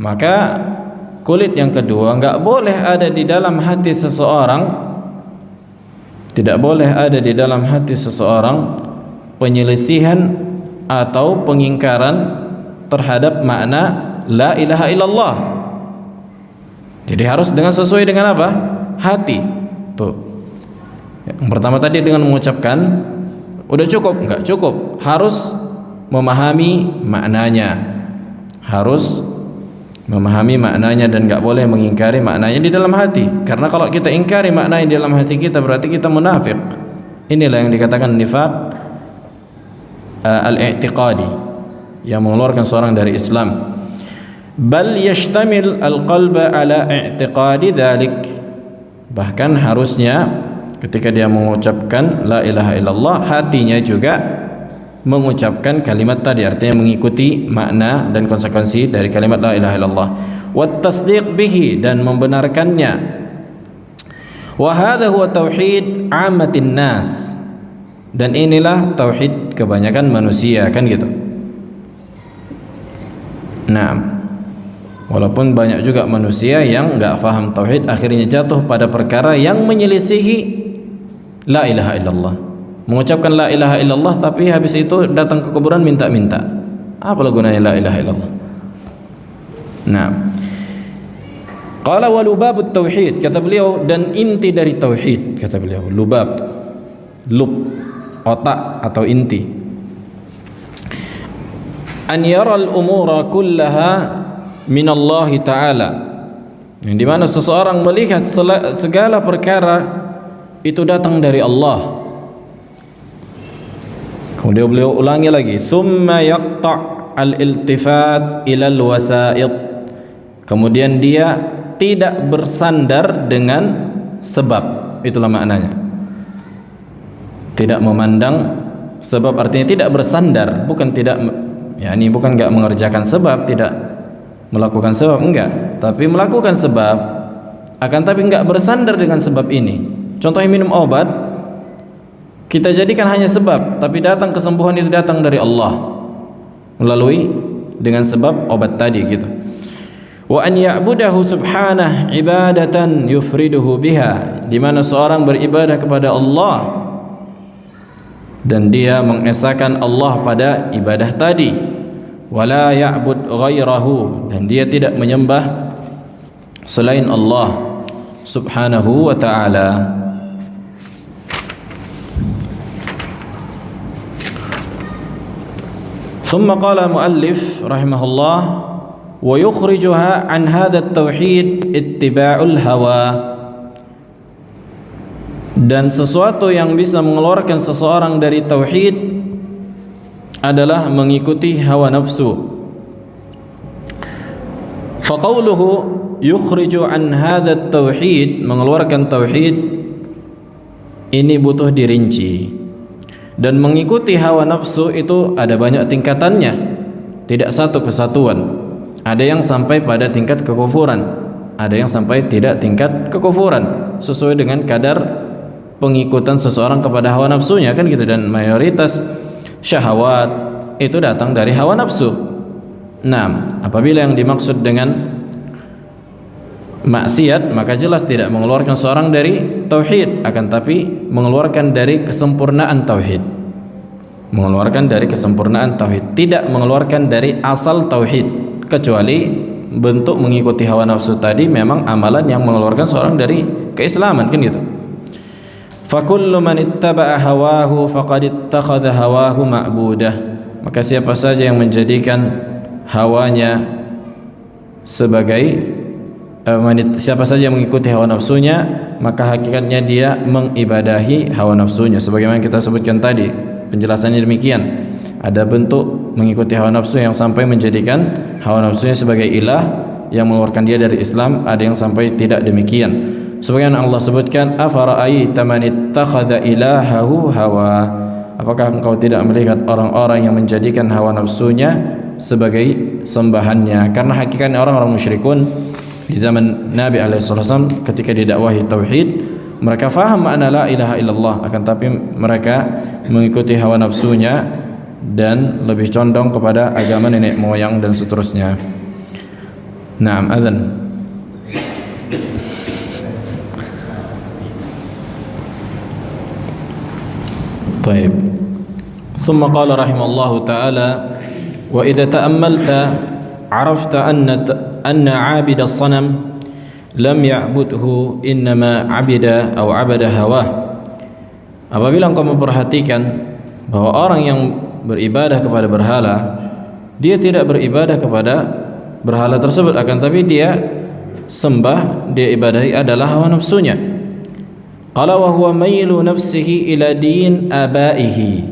Maka kulit yang kedua, enggak boleh ada di dalam hati seseorang, tidak boleh ada di dalam hati seseorang penyelisihan atau pengingkaran terhadap makna la ilaha illallah. Jadi harus dengan sesuai dengan apa? Hati. Tuh. Yang pertama tadi dengan mengucapkan udah cukup? Enggak cukup. Harus memahami maknanya. Harus memahami maknanya dan enggak boleh mengingkari maknanya di dalam hati. Karena kalau kita ingkari maknanya di dalam hati kita, berarti kita munafik. Inilah yang dikatakan nifaq al-i'tiqadi, yang mengeluarkan seorang dari Islam. Bal yashtamil al-qalba ala i'tiqadi dzalik. Bahkan harusnya ketika dia mengucapkan la ilaha illallah, hatinya juga mengucapkan kalimat tadi, artinya mengikuti makna dan konsekuensi dari kalimat la ilaha illallah. Wat tasdiq bihi, dan membenarkannya. Wa hadha huwa tauhid ammatin nas, dan inilah tauhid kebanyakan manusia, kan gitu. Nah, walaupun banyak juga manusia yang enggak faham tauhid, akhirnya jatuh pada perkara yang menyelisihi la ilaha illallah. Mengucapkan la ilaha illallah tapi habis itu datang ke kuburan minta-minta. Apa gunanya la ilaha illallah? Nah, qala wa lubabut tauhid, kata beliau, dan inti dari tauhid, kata beliau, lubab, lub, otak atau inti. An yara al-umura kullaha min Allah Ta'ala, yang dimana seseorang melihat segala perkara itu datang dari Allah. Kemudian beliau ulangi lagi, summa yaqta' al-iltifat ila al-wasa'id, kemudian dia tidak bersandar dengan sebab. Itulah maknanya, tidak memandang sebab, artinya tidak bersandar, bukan tidak, ya ini bukan enggak mengerjakan sebab, tidak melakukan sebab, enggak, tapi melakukan sebab, akan tapi enggak bersandar dengan sebab ini. Contohnya minum obat, kita jadikan hanya sebab, tapi datang kesembuhan itu datang dari Allah melalui dengan sebab obat tadi gitu. Wa an ya'budahu subhanahu ibadatan yufriduhu biha, di mana seorang beribadah kepada Allah dan dia mengesahkan Allah pada ibadah tadi. Wala ya'bud ghairahu, dan dia tidak menyembah selain Allah subhanahu wa ta'ala. ثم قال المؤلف رحمه الله ويخرجها عن هذا التوحيد اتباع الهوى, dan sesuatu yang bisa mengeluarkan seseorang dari tauhid adalah mengikuti hawa nafsu. Faqauluhu yukhriju an hadha at-tauhid, mengeluarkan tauhid ini butuh dirinci. Dan mengikuti hawa nafsu itu ada banyak tingkatannya, tidak satu kesatuan. Ada yang sampai pada tingkat kekufuran, ada yang sampai tidak tingkat kekufuran, sesuai dengan kadar pengikutan seseorang kepada hawa nafsunya, kan gitu. Dan mayoritas syahwat itu datang dari hawa nafsu. Nah, apabila yang dimaksud dengan maksiat, maka jelas tidak mengeluarkan seorang dari tauhid, akan tapi mengeluarkan dari kesempurnaan tauhid. mengeluarkan dari kesempurnaan tauhid, tidak mengeluarkan dari asal tauhid, kecuali bentuk mengikuti hawa nafsu tadi memang amalan yang mengeluarkan seorang dari keislaman, kan gitu. Fakullu man ittaba'a hawahu faqad ittakhadha hawahu ma'budah. Maka siapa saja yang menjadikan hawanya sebagai siapa saja yang mengikuti hawa nafsunya, maka hakikatnya dia mengibadahi hawa nafsunya. Sebagaimana kita sebutkan tadi, penjelasannya demikian. Ada bentuk mengikuti hawa nafsu yang sampai menjadikan hawa nafsunya sebagai ilah yang mengeluarkan dia dari Islam, ada yang sampai tidak demikian. Sebagaimana Allah sebutkan, afara'aita man ittakhadha ilahahu hawa. Apakah engkau tidak melihat orang-orang yang menjadikan hawa nafsunya sebagai sembahannya? Karena hakikatnya orang-orang musyrikun di zaman Nabi SAW ketika didakwahi tauhid, mereka faham makna la ilaha illallah, akan tapi mereka mengikuti hawa nafsunya dan lebih condong kepada agama nenek moyang dan seterusnya. Naam, azan. طيب. ثم قال رحمه الله تعالى: وإذا تأملت عرفت أن عابد الصنم لم يعبده إنما عبد هواه. Apabila engkau memperhatikan bahwa orang yang beribadah kepada berhala, dia tidak beribadah kepada berhala tersebut, akan tapi dia sembah, dia ibadahi adalah hawa nafsunya. Qala wa huwa mailu nafsihi ila din abaihi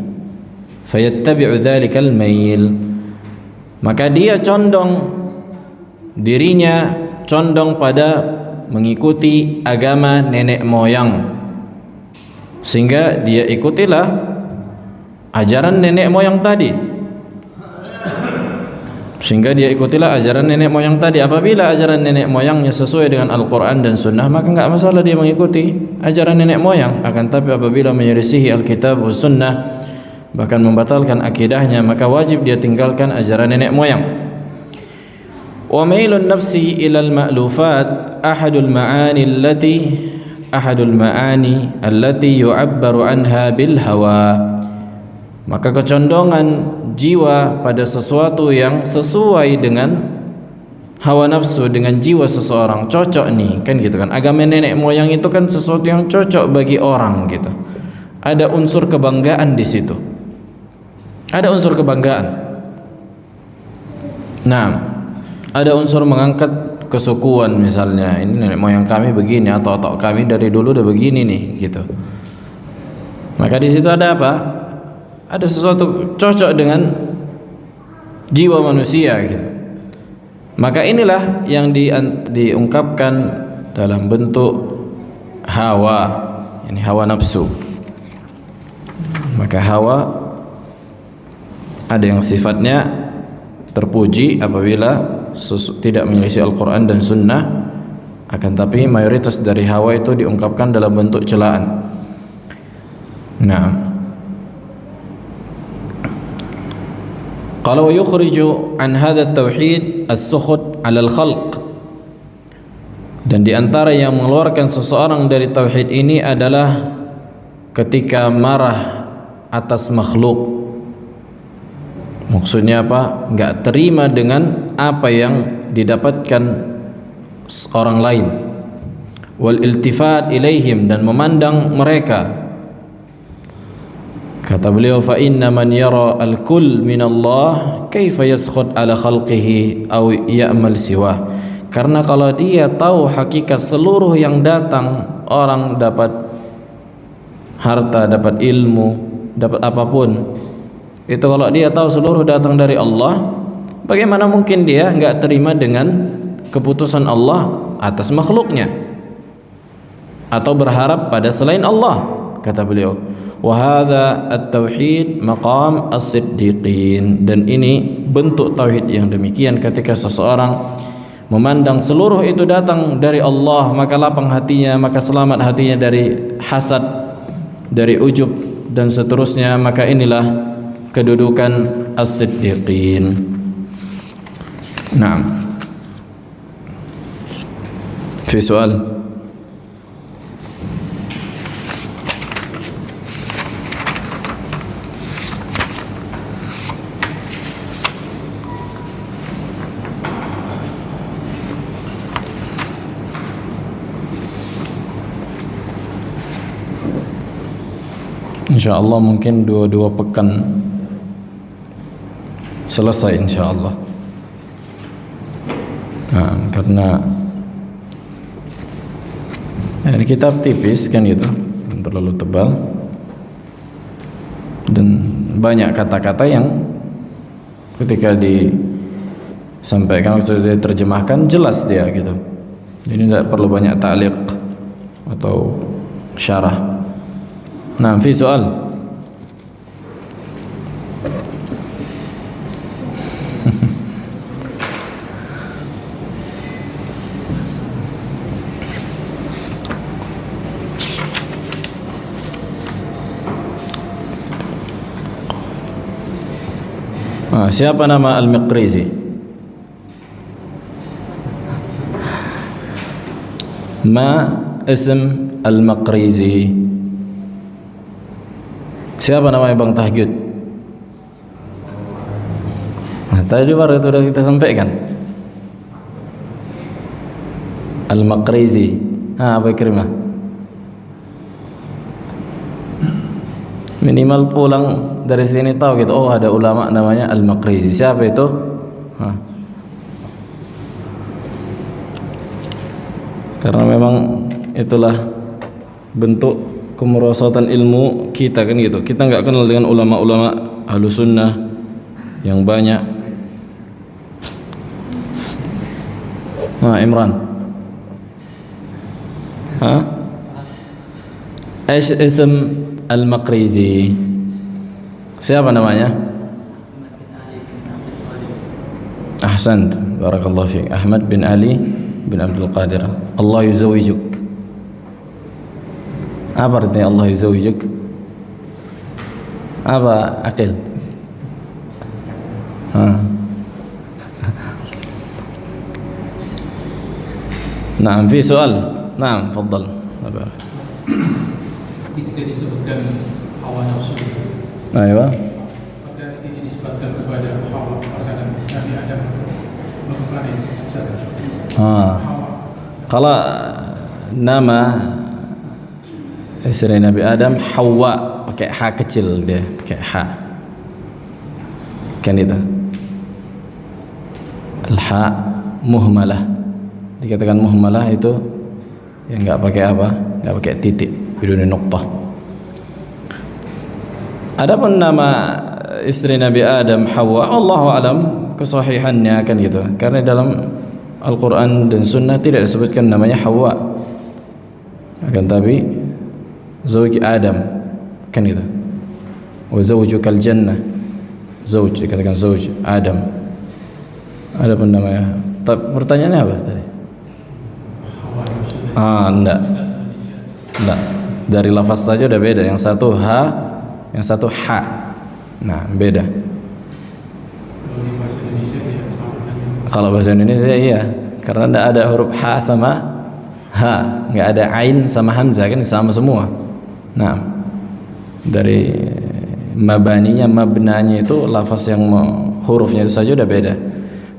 fayattabi'u dzalikal mail. Maka dia dirinya condong pada mengikuti agama nenek moyang, sehingga dia ikutilah ajaran nenek moyang tadi. Apabila ajaran nenek moyangnya sesuai dengan Al-Quran dan Sunnah, maka enggak masalah dia mengikuti ajaran nenek moyang. Akan tapi apabila menyelisihi Alkitab dan Sunnah, bahkan membatalkan akidahnya, maka wajib dia tinggalkan ajaran nenek moyang. Wa mailun nafsi ila al-ma'lufat ahadul ma'ani allati yu'abbaru anha bil hawa. Maka kecondongan jiwa pada sesuatu yang sesuai dengan hawa nafsu, dengan jiwa seseorang, cocok nih, kan gitu kan. Agama nenek moyang itu kan sesuatu yang cocok bagi orang gitu. Ada unsur kebanggaan di situ. Ada unsur kebanggaan. Nah, ada unsur mengangkat kesukuan, misalnya ini nenek moyang kami begini, atau kami dari dulu udah begini nih gitu. Maka di situ ada apa? Ada sesuatu cocok dengan jiwa manusia gitu. Maka inilah yang diungkapkan dalam bentuk hawa, ini hawa nafsu. Maka hawa ada yang sifatnya terpuji apabila tidak menyelisih Al-Quran dan Sunnah, akan tapi mayoritas dari hawa itu diungkapkan dalam bentuk celaan. Nah, kalau yukhriju an hadha tauhid as-sukhut 'ala al-khalq, dan di antara yang mengeluarkan seseorang dari tauhid ini adalah ketika marah atas makhluk. Maksudnya apa? Enggak terima dengan apa yang didapatkan orang lain. Wal iltifat ilaihim, dan memandang mereka. Kata beliau, fa inna man yara al-kull min Allah kaifa yaskhut ala khalqihi aw ya'mal siwah. Karena kalau dia tahu hakikat seluruh yang datang, orang dapat harta, dapat ilmu, dapat apapun, itu kalau dia tahu seluruh datang dari Allah, bagaimana mungkin dia enggak terima dengan keputusan Allah atas makhluknya atau berharap pada selain Allah? Kata beliau, wa hadza at-tauhid maqam as-siddiqin, dan ini bentuk tauhid yang demikian ketika seseorang memandang seluruh itu datang dari Allah, maka lapang hatinya, maka selamat hatinya dari hasad, dari ujub dan seterusnya. Maka inilah kedudukan as-siddiqin. Naam. Fi soal? Insyaallah mungkin 2 pekan selesai insyaallah. Nah, karena ini kitab tipis kan gitu, terlalu tebal dan banyak kata-kata yang ketika disampaikan sudah diterjemahkan jelas dia gitu. Jadi tidak perlu banyak ta'liq atau syarah. Nah, fi soal. Siapa nama Al-Maqrizi? Ma ism Al-Maqrizi? Siapa namanya Bang Tahjud? Nah, tadi baru itu sudah kita sampaikan. Al-Maqrizi. Apa Ikrimah? Minimal pulang dari sini tahu gitu. Oh, ada ulama namanya Al-Maqrizi. Siapa itu? Karena memang itulah bentuk kemerosatan ilmu kita kan gitu. Kita nggak kenal dengan ulama-ulama Ahlus Sunnah yang banyak. Nah, Imran. Ism Al-Maqrizi. Siapa namanya? Ahsan, barakallahu fiik. Ahmad bin Ali bin Abdul Qadir. Allah yuzawijuk. Apa artinya Allah yuzawijuk? Apa akil? Naam, fi soal. Naam, tafadhal. Ketika disebutkan hawa nafsu, Ayo. maka ini disebutkan kepada Hawa pasangan Nabi Adam. Bagaimana itu? Kalau nama istri Nabi Adam Hawa pakai H kecil, dia pakai H kan itu Al-H muhmalah, dikatakan muhmalah itu yang nggak pakai apa, nggak pakai titik, biduni nuqtah. Adapun nama istri Nabi Adam Hawa, Allahu alam kesahihannya kan gitu, karena dalam Al-Quran dan Sunnah tidak disebutkan namanya Hawa, akan tapi Zawj Adam kan gitu. Wa zawjukal jannah, Zawj dikatakan Zawj Adam. Adapun namanya, pertanyaannya apa tadi? Enggak. Dari lafaz saja udah beda. Yang satu H, yang satu H. Nah, beda. Kalau bahasa Indonesia iya, karena tidak ada huruf H sama H, nggak ada Ain sama Hamzah kan sama semua. Nah, dari mabaninya, mabnanya itu lafaz yang hurufnya itu saja udah beda.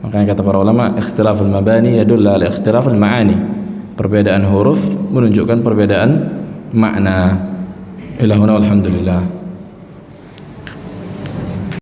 Makanya kata para ulama, ikhtilaful mabani yadullu ala ikhtilafil ma'ani. Perbedaan huruf menunjukkan perbedaan makna. Ilahuna walhamdulillah.